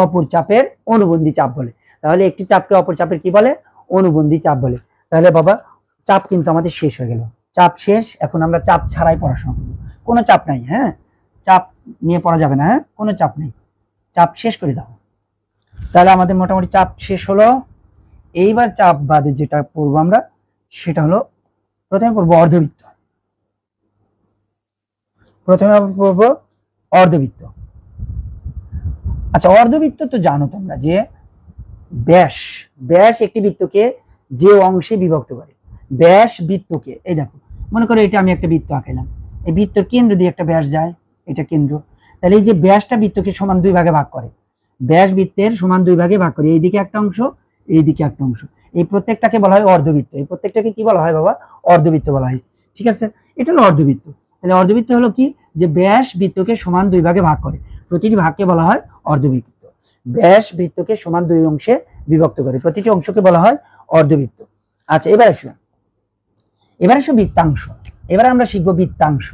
অপর চাপের অনুবন্ধী চাপ বলে। তাহলে একটি চাপকে অপর চাপের কি বলে, অনুবন্ধী চাপ বলে। তাহলে বাবা চাপ কিন্তু আমাদের শেষ হয়ে গেল, চাপ শেষ। এখন আমরা চাপ ছাড়াই পড়াশোনা করবো, কোনো চাপ নাই, হ্যাঁ চাপ নিয়ে পড়া যাবে না, হ্যাঁ কোনো চাপ নেই, চাপ শেষ করে দাও। তাহলে আমাদের মোটামুটি চাপ শেষ হলো। এইবার চাপ বাদে যেটা পড়বো আমরা, সেটা হলো প্রথমে পড়বো অর্ধবৃত্ত, প্রথমে পড়বো অর্ধবৃত্ত। আচ্ছা অর্ধবৃত্ত তো জানো তোমরা যে ব্যাস, ব্যাস একটি বৃত্তকে যে অংশে বিভক্ত করে, ব্যাস বৃত্তকে, এই দেখো মনে করো এটা আমি একটা বৃত্ত আঁকাইলাম, এই বৃত্তর কেন্দ্র দিয়ে একটা ব্যাস যায়, এটা কেন্দ্র। তাহলে এই যে ব্যাসটা বৃত্তকে সমান দুই ভাগে ভাগ করে, ব্যাস বৃত্তের সমান দুই ভাগে ভাগ করে, এইদিকে একটা অংশ, এইদিকে একটা অংশ, এই প্রত্যেকটাকে বলা হয় অর্ধবৃত্ত। এই প্রত্যেকটাকে কি বলা হয় বাবা, অর্ধবৃত্ত বলা হয়। ঠিক আছে, এটা হলো অর্ধবৃত্ত। তাহলে অর্ধবৃত্ত হলো কি, যে ব্যাস বৃত্তকে সমান দুই ভাগে ভাগ করে, প্রতিটি ভাগকে বলা হয় অর্ধবৃত্ত। ব্যাস বৃত্তকে সমান দুই অংশে বিভক্ত করে, প্রতিটি অংশকে বলা হয় অর্ধবৃত্ত। আচ্ছা এবার আসো বৃত্তাংশ। এবার আমরা শিখবো বৃত্তাংশ।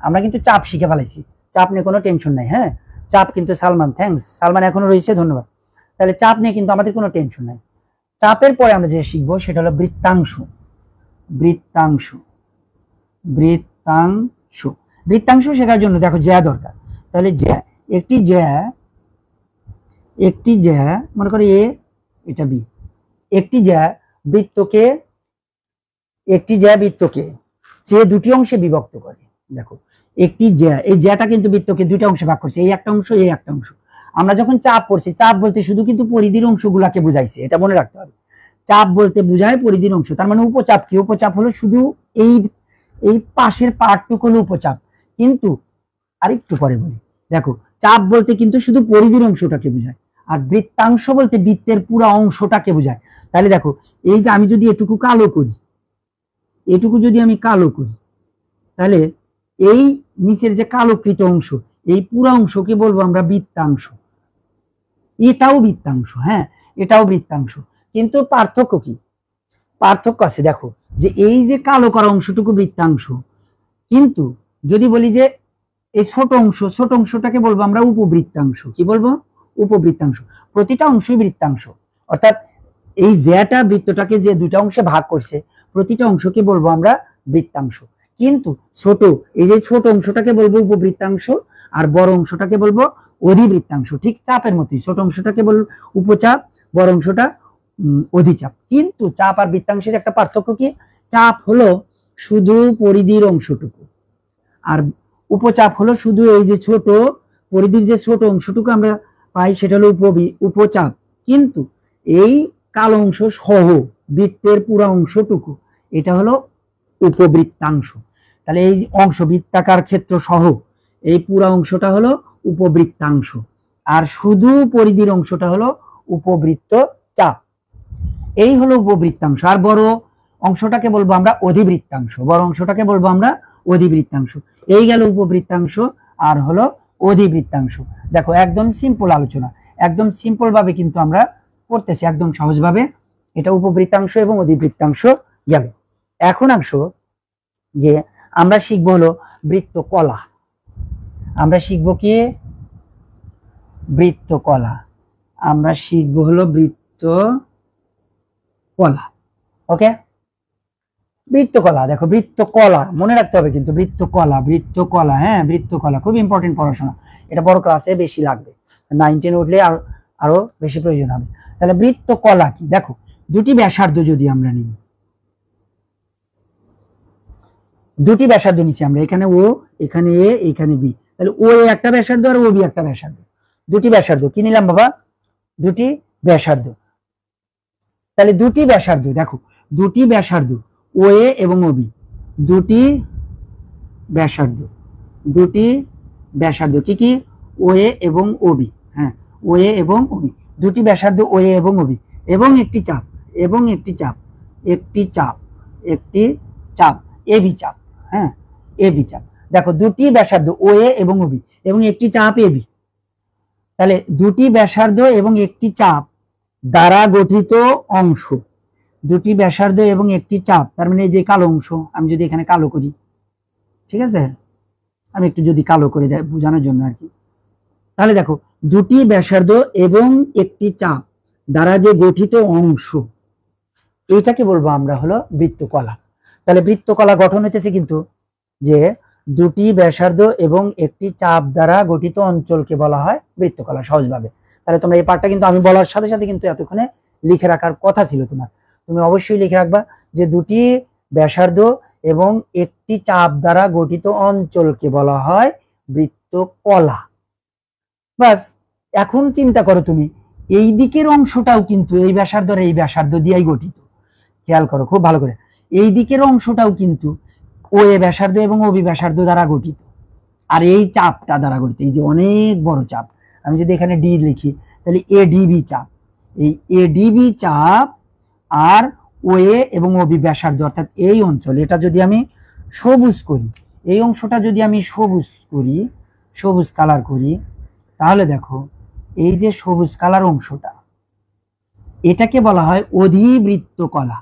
আমরা কিন্তু চাপ শিখে ফেলেছি, চাপ নিয়ে কোনো টেনশন নাই, হ্যাঁ চাপ কিন্তু সালমান, থ্যাঙ্কস সালমান এখনো রয়েছে, ধন্যবাদ। তাহলে চাপ নিয়ে কিন্তু আমাদের কোনো টেনশন নাই। চাপের পরে আমরা যে শিখবো সেটা হলো বৃত্তাংশ, বৃত্তাংশ, বৃত্তাংশ। বৃত্তাংশ শেখার জন্য দেখো জ্যা দরকার। তাহলে জ্যা, একটি জ্যা মনে করো এ, এটা বি, একটি জ্যা বৃত্তকে যে দুটি অংশে বিভক্ত করে। দেখো একটি জ্যা, এই জ্যাটা কিন্তু বৃত্তকে দুইটা অংশে ভাগ করছে, এই একটা অংশ, এই একটা অংশ। আমরা যখন চাপ পড়ছি, চাপ বলতে শুধু কিন্তু পরিধির অংশগুলাকে বুঝাইছে, এটা মনে রাখতে হবে। চাপ বলতে বুঝায় পরিধির অংশ। তার মানে উপচাপ কি, উপচাপ হলো শুধু এই পাশের পার্টটুকু হলো উপচাপ। কিন্তু আরেকটু পরে বলি, দেখো চাপ বলতে কিন্তু শুধু পরিধির অংশটাকে বোঝায়, আর বৃত্তাংশ বলতে বৃত্তের পুরো অংশটাকে বোঝায়। তাহলে দেখো এই যে আমি যদি এটুকু কালো করি, তাহলে এই নিচের যে কালোকৃত অংশ, এই পুরো অংশকে বলবো আমরা বৃত্তাংশ। এটাও বৃত্তাংশ, হ্যাঁ এটাও বৃত্তাংশ, কিন্তু পার্থক্য কি? পার্থক্য আছে, দেখো যে এই যে কালো করা অংশটুকু বৃত্তাংশ, কিন্তু যদি বলি যে এই ছোট অংশটাকে বলবো আমরা উপবৃত্তাংশ। কি বলবো? উপবৃত্তাংশ। প্রতিটা অংশই বৃত্তাংশ, অর্থাৎ এই যেটা বৃত্তটাকে যে দুইটা অংশে ভাগ করছে প্রতিটা অংশকে বলবো আমরা বৃত্তাংশ। কিন্তু ছোট, এই যে ছোট অংশটাকে বলবো উপবৃত্তাংশ, আর বড় অংশটাকে বলবো অধিবৃত্তাংশ। ঠিক চাপের মতোই, ছোট অংশটাকে বলবো উপচাপ, বড় অংশটা অধিচাপ। কিন্তু চাপ আর বৃত্তাংশের একটা পার্থক্য কি? চাপ হলো শুধু পরিধির অংশটুকু, আর উপচাপ হলো শুধু এই যে ছোট পরিধির যে ছোট অংশটুকু আমরা পাই সেটা হলো উপচাপ। কিন্তু এই কালো অংশ সহ বৃত্তের পুরো অংশটুকু এটা হলো উপবৃত্তাংশ। তাহলে এই অংশ বৃত্তাকার ক্ষেত্র সহ এই পুরো অংশটা হলো উপবৃত্তাংশ, আর শুধু পরিধির অংশটা হলো উপবৃত্ত চাপ। এই হলো উপবৃত্তাংশ। আর বড় অংশটাকে বলবো আমরা অধিবৃত্তাংশ, বড় অংশটাকে বলবো আমরা অধিবৃত্তাংশ। এই গেল উপবৃত্তাংশ আর হলো অধিবৃত্তাংশ। দেখো একদম সিম্পল আলোচনা, একদম সিম্পল ভাবে কিন্তু আমরা করতেছি, একদম সহজভাবে। এটা উপবৃত্তাংশ এবং অধিবৃত্তাংশ গেল। এখন আসো যে আমরা শিখবো হলো বৃত্তকলা। আমরা শিখবো কি? বৃত্তকলা। আমরা শিখবো হলো বৃত্তকলা। ওকে, বৃত্তকলা। দেখো বৃত্তকলা মনে রাখতে হবে কিন্তু, বৃত্তকলা, হ্যাঁ বৃত্তকলা খুব ইম্পর্টেন্ট পড়াশোনা। এটা বড় ক্লাসে বেশি লাগবে, 9 10 উঠলে আরো বেশি প্রয়োজন হবে। তাহলে বৃত্তকলা কি? দেখো দুটি ব্যাসার্ধ যদি আমরা নিই, দুটি ব্যাসার্ধ নিচ্ছি আমরা, এখানে ও, এখানে এ, এখানে বি। তাহলে ও এ একটা ব্যাসার্ধ আর ও বি একটা ব্যাসার্ধ। দুটি ব্যাসার্ধ কি নিলাম বাবা? দুটি ব্যাসার্ধ। তাহলে দুটি ব্যাসার্ধ, দেখো দুটি ব্যাসার্ধ ও এ এবং ও বি, দুটি ব্যাসার্ধ, দুটি ব্যাসার্ধ কি কি? ও এ এবং ও বি, হ্যাঁ ও এ এবং ও বি, দুটি ব্যাসার্ধ ও এ এবং ও বি, এবং একটি চাপ, এবং একটি চাপ, একটি চাপ, একটি চাপ এ বি চাপ, হ্যাঁ এ বি চাপ। দেখো দুটি ব্যাসার্ধ ও এ এবং ও বি এবং একটি চাপ এ বি। তাহলে দুটি ব্যাসার্ধ এবং একটি চাপ দ্বারা গঠিত অংশ, দুটি ব্যাসার্ধ এবং একটি চাপ, তার মানে এই যে কালো অংশ, আমি যদি এখানে কালো করি, ঠিক আছে আমি একটু যদি কালো করে দেয় বোঝানোর জন্য আর কি। তাহলে দেখো দুটি ব্যাসার্ধ এবং একটি চাপ দ্বারা যে গঠিত অংশ, এইটাকে বলবো আমরা হলো বৃত্তকলা। তাহলে বৃত্তকলা গঠন হইতেছে কিন্তু যে দুটি ব্যাসার্ধ এবং একটি চাপ দ্বারা গঠিত অঞ্চলকে বলা হয় বৃত্তকলা, সহজভাবে। তাহলে তোমরা এই পার্টটা কিন্তু আমি বলার সাথে সাথে কিন্তু এতক্ষণে লিখে রাখার কথা ছিল তোমার, তুমি অবশ্যই লিখে রাখবা যে দুটি ব্যাসার্ধ এবং একটি চাপ দ্বারা গঠিত অঞ্চলকে বলা হয় বৃত্তকলা। বাস, এখন চিন্তা করো তুমি, এই দিকের অংশটাও কিন্তু এই ব্যাসার্ধ আর এই ব্যাসার্ধ দিয়েই গঠিত। খেয়াল করো খুব ভালো করে, এই দিকের অংশটাও কিন্তু ও এ ব্যাসার্ধ এবং ও বি ব্যাসার্ধ দ্বারা গঠিত, আর এই চাপটা দ্বারা গঠিত, এই যে অনেক বড় চাপ। আমি যদি এখানে ডি লিখি তাহলে এ ডিবি চাপ, এই এ ডিবি চাপ আর ও এ এবং ও বি ব্যাসার্ধ, অর্থাৎ এই অঞ্চল, এটা যদি আমি সবুজ করি, এই অংশটা যদি আমি সবুজ করি, সবুজ কালার করি, তাহলে দেখো এই যে সবুজ কালার অংশটা, এটাকে বলা হয় অধিবৃত্তকলা,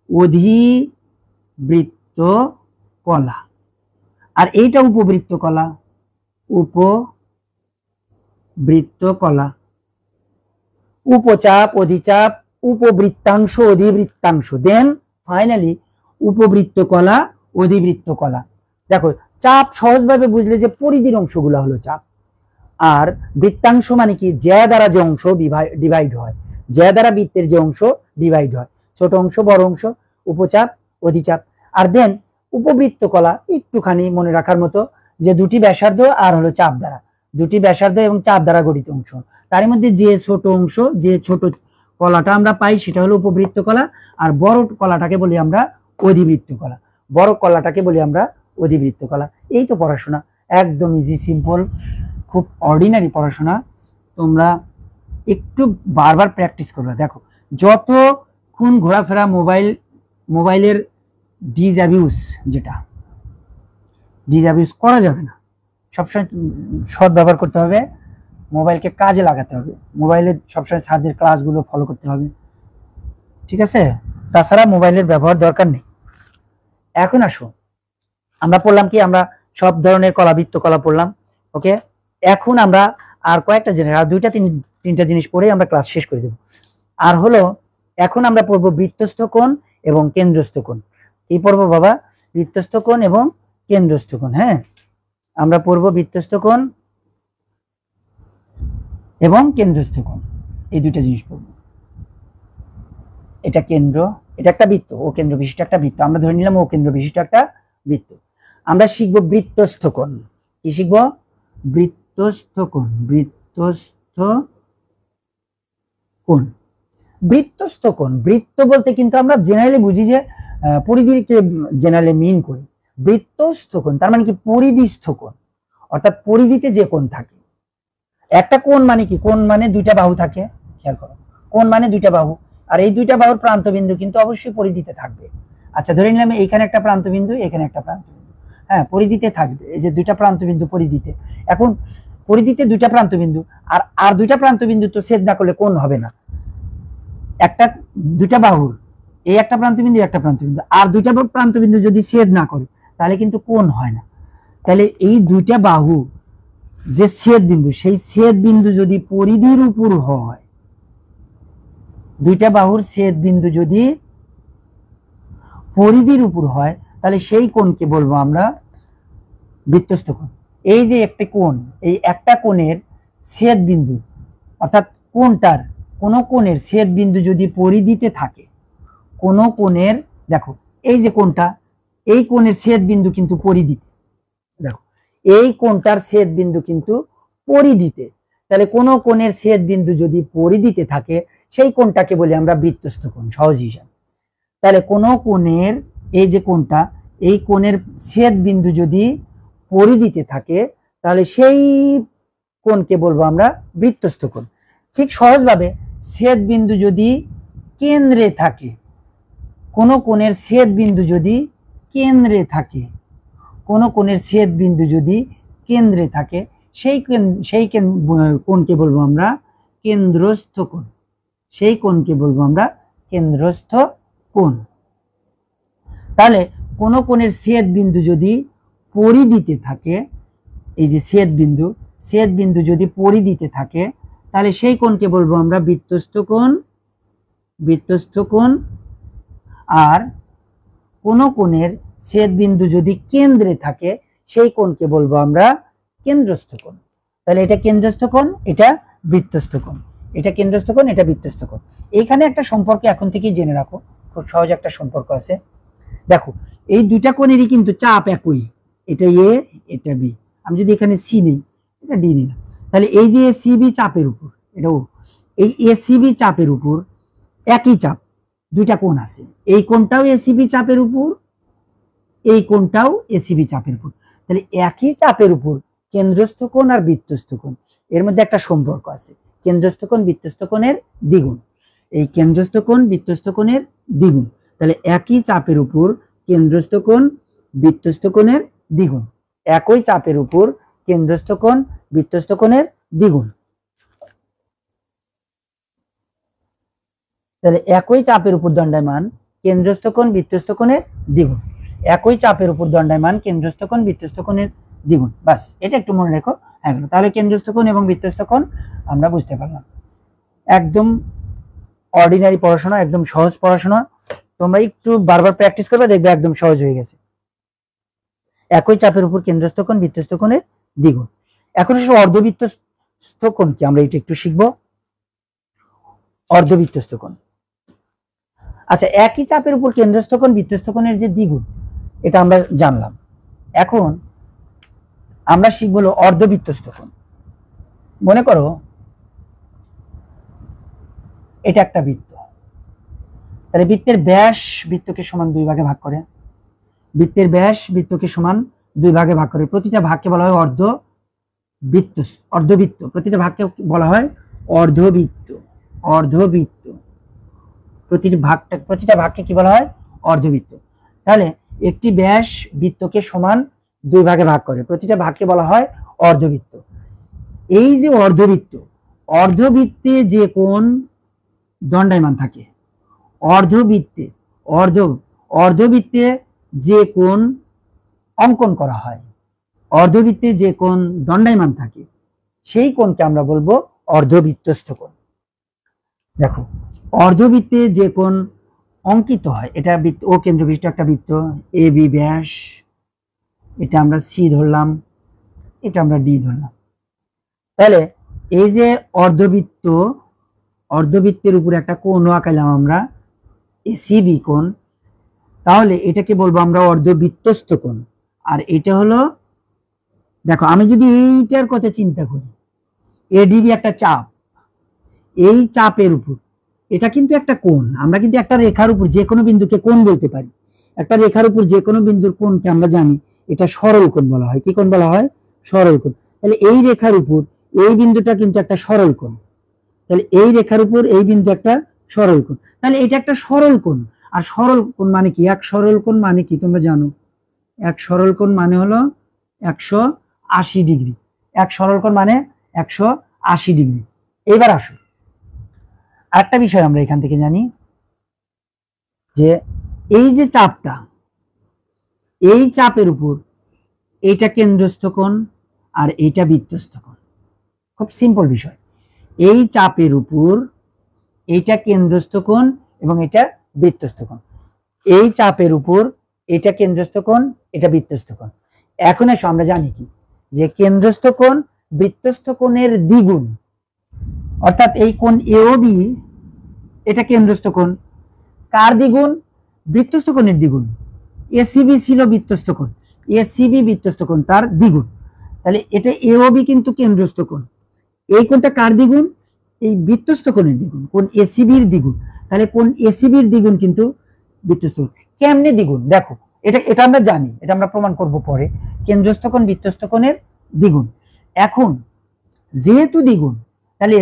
অধিবৃত্তকলা। আর এইটা উপবৃত্তকলা, উপবৃত্তকলা। উপচাপ, অধিচাপ, উপবৃত্তাংশ, অধিবৃত্তাংশ, দেন ফাইনালি উপবৃত্তকলা, অধিবৃত্তকলা। দেখো চাপ সহজভাবে বুঝলে যে পরিধির অংশগুলো হলো চাপ, আর বৃত্তাংশ মানে কি? জ্যা দ্বারা যে অংশ ডিভাইড হয়, জ্যা দ্বারা বৃত্তের যে অংশ ডিভাইড হয়, ছোট অংশ, বড় অংশ, উপচাপ, অধিচাপ। আর দেন উপবৃত্তকলা একটুখানি মনে রাখার মতো, যে দুটি ব্যাসার্ধ আর হলো চাপ দ্বারা, দুটি ব্যাসার্ধ এবং চাপ দ্বারা গঠিত অংশ, তার মধ্যে যে ছোট অংশ, যে ছোট কলাটা আমরা পাই সেটা হলো উপবৃত্তকলা, আর বড় কলাটাকে বলি আমরা অধিবৃত্তকলা, বড় কলাটাকে বলি আমরা অধিবৃত্তকলা। এই তো পড়াশোনা, একদম ইজি সিম্পল, খুব অর্ডিনারি পড়াশোনা। তোমরা একটু বারবার প্র্যাকটিস করবে। দেখো যতক্ষণ ঘোরাফেরা মোবাইলের ডিসঅ্যাবিউজ, যেটা ডিসঅ্যাবিউজ করা যাবে না, সবসময় সৎ ব্যবহার করতে হবে, মোবাইলকে কাজে লাগাতে হবে, মোবাইলে সবসময় স্যারদের ক্লাসগুলো ফলো করতে হবে, ঠিক আছে? তাছাড়া মোবাইলের ব্যবহার দরকার নেই। এখন আসো, আমরা পড়লাম কি, আমরা সব ধরনের কলা, বৃত্ত কলা পড়লাম, ওকে? এখন আমরা আর কয়েকটা জিনিস, আর দুইটা তিনটা জিনিস পড়ে আমরা ক্লাস শেষ করে দেব। আর হলো এখন আমরা পড়বো বৃত্তস্থ কোণ এবং কেন্দ্রস্থ কোণ। কি পড়বো বাবা? বৃত্তস্থ কোণ এবং কেন্দ্রস্থ কোণ। হ্যাঁ, আমরা পড়বো বৃত্তস্থ কোণ এবং কেন্দ্রস্থ কোণ, এই দুইটা জিনিস পড়বো। এটা কেন্দ্র, এটা একটা বৃত্ত, ও কেন্দ্র বিশিষ্ট একটা বৃত্ত, আমরা ধরে নিলাম ও কেন্দ্র বিশিষ্ট একটা বৃত্ত। আমরা শিখবো বৃত্তস্থ কোণ। কি শিখবো? বৃত্তস্থ কোণ। বৃত্তস্থ কোণ। বৃত্তস্থ কোণ, বৃত্ত বলতে কিন্তু আমরা জেনারেলি বুঝি যে পরিধিকে জেনারেলি মিন করি। বৃত্তস্থ কোণ তার মানে কি? পরিধিস্থ কোণ, অর্থাৎ পরিধিতে যে কোণ থাকে। একটা কোণ মানে কি? কোণ মানে দুইটা বাহু থাকে, খেয়াল করো, কোণ মানে দুইটা বাহু, আর এই দুইটা বাহুর প্রান্তবিন্দু কিন্তু অবশ্যই পরিধিতে থাকবে। আচ্ছা, ধরে নিলাম এইখানে একটা প্রান্তবিন্দু, এখানে একটা প্রান্তবিন্দু, হ্যাঁ, পরিধিতে থাকবে। এই যে দুইটা প্রান্তবিন্দু পরিধিতে। এখন পরিধিতে দুইটা প্রান্তবিন্দু, আর দুইটা প্রান্তবিন্দু তো ছেদ না করলে কোণ হবে না। একটা দুইটা বাহুর এই একটা প্রান্তবিন্দু, একটা প্রান্তবিন্দু, আর দুইটা প্রান্তবিন্দু যদি ছেদ না করে তাহলে কিন্তু কোণ হয় না। তাহলে এই দুইটা বাহু যে ছেদ বিন্দু, সেই ছেদ বিন্দু যদি পরিধির উপর হয়, দুইটা বাহুর ছেদ বিন্দু যদি পরিধির উপর হয়, তাহলে সেই কোণকে বলবো আমরা বৃত্তস্থ কোণ। এই যে একটা কোণ, এই একটা কোণের ছেদ বিন্দু, অর্থাৎ কোণটার কোন কোণের ছেদ বিন্দু যদি পরিধিতে থাকে, কোন কোণের, দেখো এই যে কোণটা, এই কোণের ছেদ বিন্দু কিন্তু পরিধিতে, দেখো এই কোণটার ছেদ বিন্দু কিন্তু পরিধিতে, তাহলে কোন কোণের ছেদ বিন্দু যদি পরিধিতে থাকে সেই কোণটাকে বলি আমরা বৃত্তস্থ কোণ, সহজ হিসাব। তাহলে কোন কোণের, এই যে কোণটা, এই কোণের ছেদ বিন্দু যদি পরিধিতে থাকে তাহলে সেই কোণকে বলবো আমরা বৃত্তস্থ কোণ। ঠিক সহজভাবে ছেদ বিন্দু যদি কেন্দ্রে থাকে, কোন কোণের ছেদ বিন্দু যদি কেন্দ্রে থাকে, কোন কোণের ছেদ বিন্দু যদি কেন্দ্রে থাকে, সেই কোণকে বলবো আমরা কেন্দ্রস্থ কোণ। সেই কোণকে বলবো আমরা কেন্দ্রস্থ কোণ। তাহলে কোন কোণের ছেদ বিন্দু যদি পরিধিতে থাকে, এই যে ছেদ বিন্দু যদি পরিধিতে থাকে, তাহলে সেই কোণকে বলবো আমরা বৃত্তস্থ কোণ। বৃত্তস্থ কোণ। আর কোন কোণের ছেদ বিন্দু যদি কেন্দ্রে থাকে, সেই কোণকে বলবো আমরা কেন্দ্রস্থ কোণ। তাহলে এটা কেন্দ্রস্থ কোণ, এটা বৃত্তস্থ কোণ, এটা কেন্দ্রস্থ কোণ, এটা বৃত্তস্থ কোণ। এইখানে একটা সম্পর্ক এখন থেকেই জেনে রাখো, খুব সহজ একটা সম্পর্ক আছে। দেখো এই দুইটা কোণেরই কিন্তু চাপ একই, এটা এ, এটা বি। আমি যদি এখানে সি নেই, এটা ডি নিলাম, তাহলে এই যে সিবি চাপের উপর, এটা ও, এই এসিবি চাপের উপর একই চাপ, দুইটা কোণ আছে, এই কোণটাও এসিবি চাপের উপর, এই কোণটাও এসিবি চাপের উপর। তাহলে একই চাপের উপর কেন্দ্রস্থ কোণ আর বৃত্তস্থ কোণ, এর মধ্যে একটা সম্পর্ক আছে, কেন্দ্রস্থ কোণ বৃত্তস্থ কোণের দ্বিগুণ। এই কেন্দ্রস্থ কোণ বৃত্তস্থ কোণের দ্বিগুণ। তাহলে একই চাপের উপর কেন্দ্রস্থ কোণ বৃত্তস্থ কোণের দ্বিগুণ, একই চাপের উপর কেন্দ্রস্থ কোণ বৃত্তস্থ কোণের দ্বিগুণ। তাহলে একই চাপের উপর দণ্ডায়মান কেন্দ্রস্থ কোণ বৃত্তস্থ কোণের দ্বিগুণ, একই চাপের উপর দণ্ডায়মান কেন্দ্রস্থ কোণ বৃত্তস্থ কোণের দ্বিগুণ। বাস, এটা একটু মনে রেখো। হ্যাঁ, তাহলে কেন্দ্রস্থ কোণ এবং বৃত্তস্থ কোণ আমরা বুঝতে পারলাম। একদম অর্ডিনারি পড়াশোনা, একদম সহজ পড়াশোনা, তোমরা একটু বারবার প্র্যাকটিস করবে, দেখবে একদম সহজ হয়ে গেছে। একই চাপের উপর কেন্দ্রস্থ কোণ বৃত্তস্থ কোণের দ্বিগুণ। এখন এসে অর্ধবৃত্তস্থ কোণ কি, আমরা এটা একটু শিখবো। অর্ধবৃত্তস্থ কোণ, আচ্ছা, একই চাপের উপর কেন্দ্রস্থ কোণ বৃত্তস্থ কোণের যে দ্বিগুণ, এটা আমরা জানলাম। এখন আমরা শিখবো অর্ধবৃত্তস্থ কোণ। মনে করো এটা একটা বৃত্ত, তাহলে বৃত্তের ব্যাস বৃত্তকে সমান দুই ভাগে ভাগ করে, বৃত্তের ব্যাস বৃত্তকে সমান দুই ভাগে ভাগ করে, প্রতিটা ভাগকে বলা হয় অর্ধবৃত্ত। প্রতিটা ভাগকে বলা হয় অর্ধবৃত্ত। অর্ধবৃত্ত, প্রতিটা ভাগকে কি বলা হয়? অর্ধবৃত্ত। তাহলে একটি ব্যাস বৃত্তকে সমান দুই ভাগে ভাগ করে, প্রতিটা ভাগকে বলা হয় অর্ধবৃত্ত। এই যে অর্ধবৃত্ত, অর্ধবৃত্তে যে কোণ দণ্ডায়মান থাকে, অর্ধবৃত্তে অর্ধবৃত্তে যে কোণ অঙ্কন করা হয়, অর্ধবৃত্তে যে কোণ দণ্ডায়মান থাকে সেই কোণকে আমরা বলবো অর্ধবৃত্তস্থ কোণ। দেখো, অর্ধবৃত্তে যে কোণ অঙ্কিত হয়, এটা বৃত্ত, ও কেন্দ্র বিশিষ্ট একটা বৃত্ত, এ বি ব্যাস, এটা আমরা সি ধরলাম, এটা আমরা ডি ধরলাম। তাহলে এই যে অর্ধবৃত্ত, অর্ধবৃত্তের উপরে একটা কোণ আঁকাইলাম আমরা, এসিবি কোণ, তাহলে এটাকে বলবো আমরা অর্ধবৃত্তস্থ কোণ। আর এটা হলো, দেখো আমি যদি এইটার কথা চিন্তা করি, এডিবি একটা চাপ, এই চাপের উপর এটা কিন্তু একটা কোণ, আমরা কিন্তু একটা রেখার উপর যে কোনো বিন্দুকে কোণ বলতে পারি। একটা রেখার উপর যে কোনো বিন্দুর কোণকে আমরা জানি এটা সরল কোণ বলা হয়। কি কোণ বলা হয়? সরল কোণ। তাহলে এই রেখার উপর এই বিন্দুটা কিন্তু একটা সরল কোণ, তাহলে এই রেখার উপর এই বিন্দু একটা সরল কোণ, তাহলে এটা একটা সরল কোণ। আর সরল কোণ মানে কি? এক সরল কোণ মানে কি তোমরা জানো? এক সরল কোণ মানে হলো 180 ডিগ্রি। এক সরল কোণ মানে 180 ডিগ্রি। এবার আসো আরেকটা বিষয় আমরা এখান থেকে জানি যে এই যে চাপটা, এই চাপের উপর এইটা কেন্দ্রস্থ কোণ আর এইটা বৃত্তস্থ কোণ। খুব সিম্পল বিষয়। এই চাপের উপর এইটা কেন্দ্রস্থ কোণ এবং এটা বৃত্তস্থ কোণ। এই চাপের উপর এটা কেন্দ্রস্থ কোণ, এটা বৃত্তস্থ কোণ। এখন এসো আমরা জানি কি যে কেন্দ্রস্থ কোণ বৃত্তস্থ কোণের দ্বিগুণ, অর্থাৎ এই কোণ এওবি এটা কেন্দ্রস্থ কোণ, কার দ্বিগুণ? বৃত্তস্থ কোণের দ্বিগুণ। এসিবি ছিল বৃত্তস্থ কোণ, এসিবি বৃত্তস্থ কোণ তার দ্বিগুণ। তাহলে এটা এওবি কিন্তু কেন্দ্রস্থ কোণ, এই কোণটা কার দ্বিগুণ? এই বৃত্তস্থ কোণের দ্বিগুণ, কোণ এসিবির দ্বিগুণ। তাহলে কোণ এসিবির দ্বিগুণ কিন্তু বৃত্তস্থ কোণ। কেমনে দ্বিগুণ? দেখো, এটা আমরা জানি, এটা আমরা প্রমাণ করব পরে। কেন্দ্রস্থ কোণ বৃত্তস্থ কোণের দ্বিগুণ। এখন যেহেতু দ্বিগুণ, তাহলে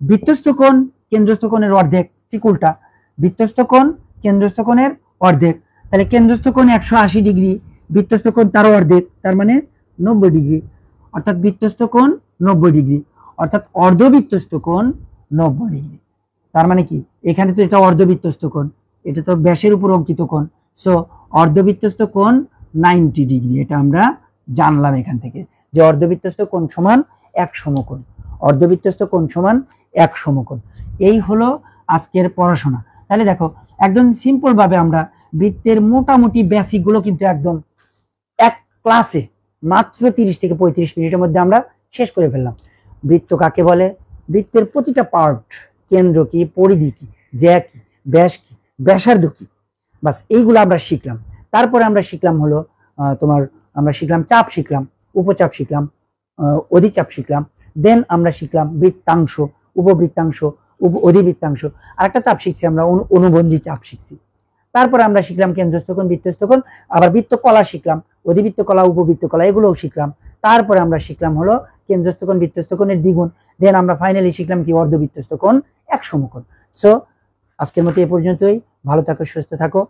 বৃত্তস্থ কোণ কেন্দ্রস্থ কোণের অর্ধেক, ঠিক উল্টা, বৃত্তস্থ কোণ কেন্দ্রস্থ কোণের অর্ধেক। তাহলে কেন্দ্রস্থ কোণ 180 ডিগ্রি, বৃত্তস্থ কোণ তারও অর্ধেক, তার মানে 90 ডিগ্রি। অর্থাৎ বৃত্তস্থ কোণ 90 ডিগ্রি, অর্থাৎ অর্ধবৃত্তস্থ কোণ 90 ডিগ্রি। তার মানে কি? এখানে তো এটা অর্ধবৃত্তস্থ কোণ, এটা তো ব্যাসের উপর অঙ্কিত কোণ, সো অর্ধবৃত্তস্থ কোণ 90 ডিগ্রি। এটা আমরা জানলাম এখান থেকে যে অর্ধবৃত্তস্থ কোণ সমান এক সমকোণ, অর্ধবৃত্তস্থ কোণ সমান এক সমকোণ। এই হলো আজকের পড়াশোনা। তাহলে দেখো, একদম সিম্পল ভাবে আমরা বৃত্তের মোটামুটি বেসিক গুলো কিন্তু একদম এক ক্লাসে মাত্র 30 থেকে 35 মিনিটের মধ্যে আমরা শেষ করে ফেললাম। বৃত্ত কাকে বলে, বৃত্তের প্রতিটা পার্ট, কেন্দ্র কি, পরিধি কি, জ্যা কি, ব্যাস কি, ব্যাসার্ধ কি, বাস এইগুলো আমরা শিখলাম। তারপরে আমরা শিখলাম হলো আমরা শিখলাম চাপ, শিখলাম উপচাপ, শিখলাম অধিচাপ, শিখলাম দেন আমরা শিখলাম বৃত্তাংশ, উপবৃত্তাংশ, অধিবৃত্তাংশ, আরেকটা চাপ শিখছি আমরা অনুবন্ধী চাপ শিখছি। তারপরে আমরা শিখলাম কেন্দ্রস্থ কোণ, বৃত্তস্থ কোণ, আবার বৃত্তকলা শিখলাম, অধিবৃত্ত কলা, উপবৃত্ত কলা, এগুলোও শিখলাম। তারপরে আমরা শিখলাম হলো কেন্দ্রস্থ কোণ বৃত্তস্থ কোণের দ্বিগুণ, দেন আমরা ফাইনালি শিখলাম কি অর্ধবৃত্তস্থ কোণ এক সমকোণ। সো আজকের মতো এ পর্যন্তই। ভালো থাকো, সুস্থ থাকো।